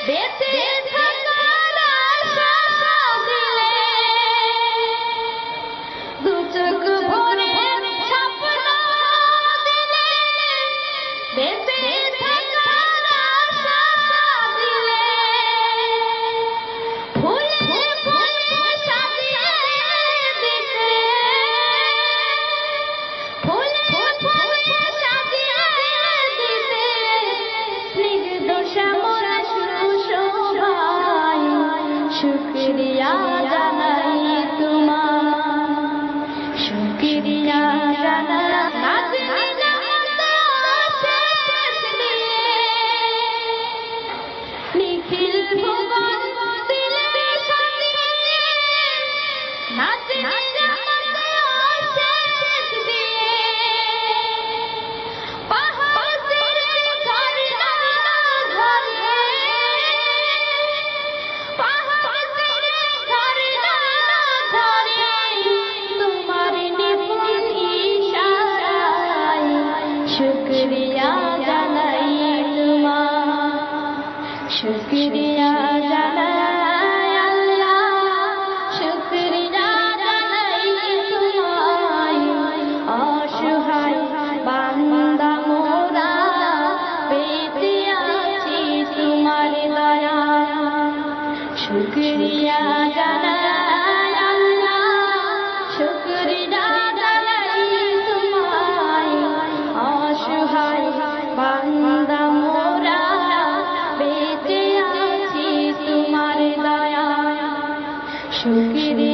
বেঁচে থাকার আশা দিলে দু চোখ ভরে স্বপ্ন দিলে বেঁচে থাকার আশা দিলে ফুলে ফুলে সাজিয়ে দিতে ফুলে ফুলে সাজিয়ে দিতে স্নিগ্ধ শ্যামল সুশোভায় শুকরিয়া জানাই তোমার শুকরিয়া জানাই নিখিল ভুবন দিলে সাজিয়ে নাচে জানাতে অশেষ দিয়ে পাহাড় তীরে ঝরনা ঝরে পাহাড় তীরে ঝরনা ঝরে তোমার নিপুণ ইশারায় শুকরিয়া জানাই তোমার শুকরিয়া জানাই আল্লাহ শুকরিয়া জানাই তোমায় অসহায় বান্দা মোরা পেতে আছি তোমার দয়া শুকরিয়া জানাই আল্লাহ শুকরিয়া জানাই তোমায় অসহায় বান্দা মোরা বেঁচে আছি তোমার দয়া শুকরিয়া